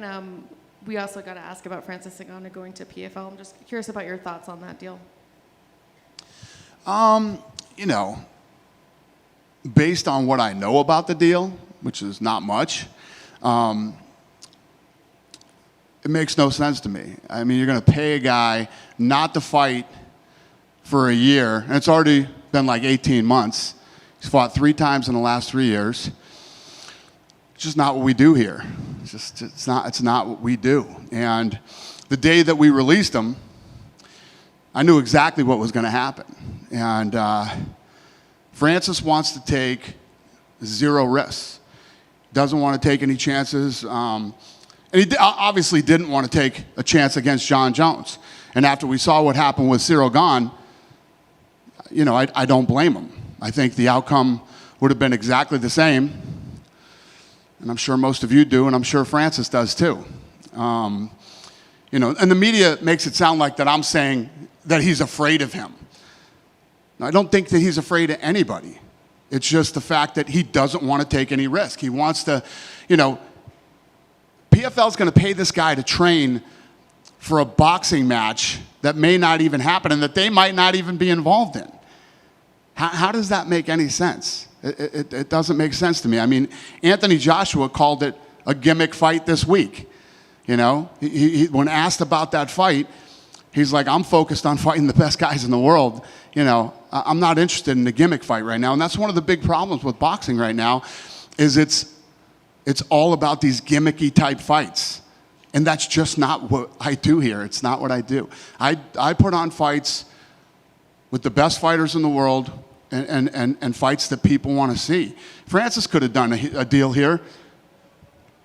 And we also got to ask about Francis Ngannou going to PFL. I'm just curious about your thoughts on that deal. You know, based on what I know about the deal, which is not much, it makes no sense to me. I mean, you're going to pay a guy not to fight for a year, and it's already been like 18 months. He's fought 3 times in the last 3 years. It's just not what we do here. It's not what we do. And the day that we released him, I knew exactly what was going to happen. And Francis wants to take 0 risks. Doesn't want to take any chances. And he obviously didn't want to take a chance against John Jones. And after we saw what happened with Cyril Gane, you know, I don't blame him. I think the outcome would have been exactly the same. And I'm sure most of you do, and I'm sure Francis does too. You know, and the media makes it sound like that I'm saying that he's afraid of him. I don't think that he's afraid of anybody. It's just the fact that he doesn't want to take any risk. He wants to, you know, PFL's going to pay this guy to train for a boxing match that may not even happen and that they might not even be involved in. How does that make any sense? It doesn't make sense to me. I mean, Anthony Joshua called it a gimmick fight this week. You know, when asked about that fight, he's like, I'm focused on fighting the best guys in the world. You know, I'm not interested in a gimmick fight right now. And that's one of the big problems with boxing right now is it's all about these gimmicky type fights. And that's just not what I do here. It's not what I do. I put on fights with the best fighters in the world and fights that people want to see. Francis could have done a deal here.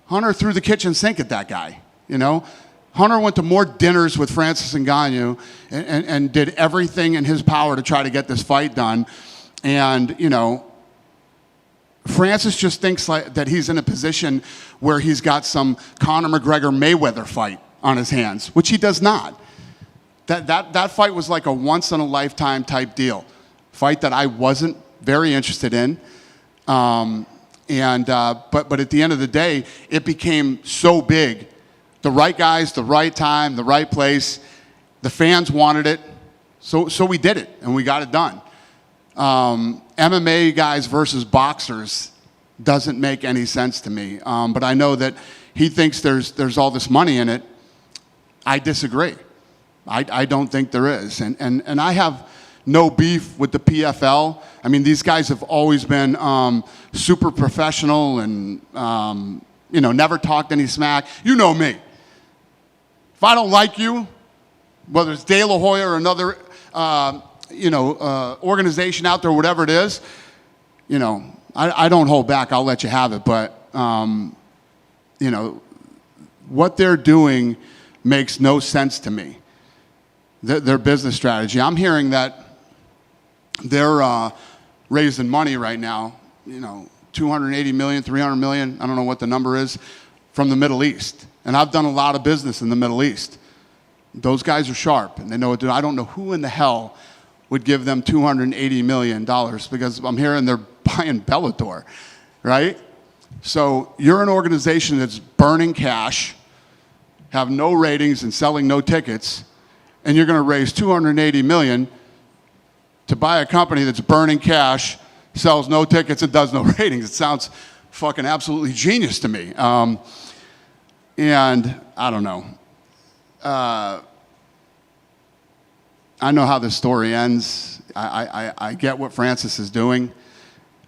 Hunter threw the kitchen sink at that guy, you know. Hunter went to more dinners with Francis Ngannou and did everything in his power to try to get this fight done. And, you know, Francis just thinks like that he's in a position where he's got some Conor McGregor-Mayweather fight on his hands, which he does not. That fight was like a once-in-a-lifetime type deal. Fight that I wasn't very interested in. But at the end of the day, it became so big. The right guys, the right time, the right place. The fans wanted it. So we did it, and we got it done. MMA guys versus boxers doesn't make any sense to me. But I know that he thinks there's all this money in it. I disagree. I don't think there is. And I have no beef with the PFL. I mean, these guys have always been super professional and, you know, never talked any smack. You know me. If I don't like you, whether it's De La Hoya or another, organization out there, whatever it is, you know, I don't hold back. I'll let you have it. But, you know, what they're doing makes no sense to me. Their business strategy. I'm hearing that they're raising money right now, you know, 280 million, 300 million, I don't know what the number is, from the Middle East. And I've done a lot of business in the Middle East. Those guys are sharp, and they know what to do. I don't know who in the hell would give them $280 million because I'm hearing they're buying Bellator, right? So you're an organization that's burning cash, have no ratings and selling no tickets, and you're going to raise $280 million to buy a company that's burning cash, sells no tickets, and does no ratings. It sounds fucking absolutely genius to me. And I don't know. I know how this story ends. I get what Francis is doing.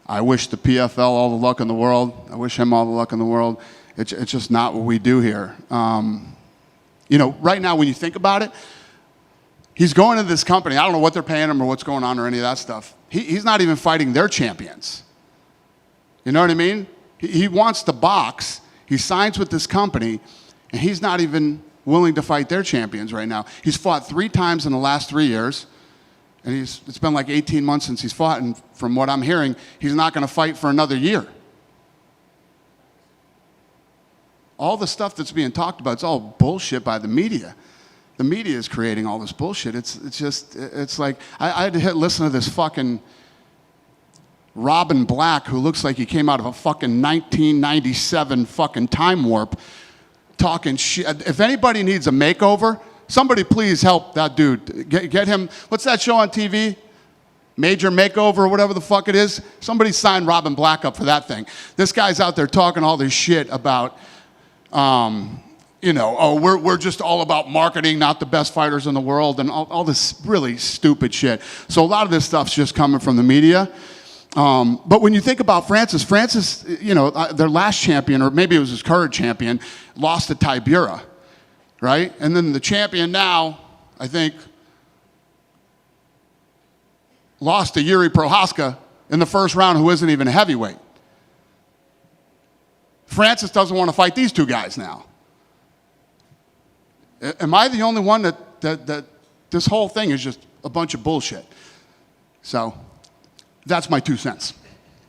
I wish the PFL all the luck in the world. I wish him all the luck in the world. It's just not what we do here. You know, right now when you think about it, he's going to this company. I don't know what they're paying him or what's going on or any of that stuff. He's not even fighting their champions. You know what I mean? He wants to box. He signs with this company, and he's not even willing to fight their champions right now. He's fought 3 times in the last 3 years, and it's been like 18 months since he's fought, and from what I'm hearing, he's not going to fight for another year. All the stuff that's being talked about, it's all bullshit by the media. The media is creating all this bullshit. It's like, I had to listen to this fucking Robin Black, who looks like he came out of a fucking 1997 fucking time warp, talking shit. If anybody needs a makeover, somebody please help that dude. Get him, what's that show on TV? Major Makeover or whatever the fuck it is. Somebody sign Robin Black up for that thing. This guy's out there talking all this shit about, we're just all about marketing, not the best fighters in the world, and all this really stupid shit. So a lot of this stuff's just coming from the media. But when you think about Francis, their last champion, or maybe it was his current champion, lost to Tibura, right? And then the champion now, I think, lost to Yuri Prohaska in the first round, who isn't even a heavyweight. Francis doesn't want to fight these two guys now. Am I the only one that this whole thing is just a bunch of bullshit? So that's my 2 cents.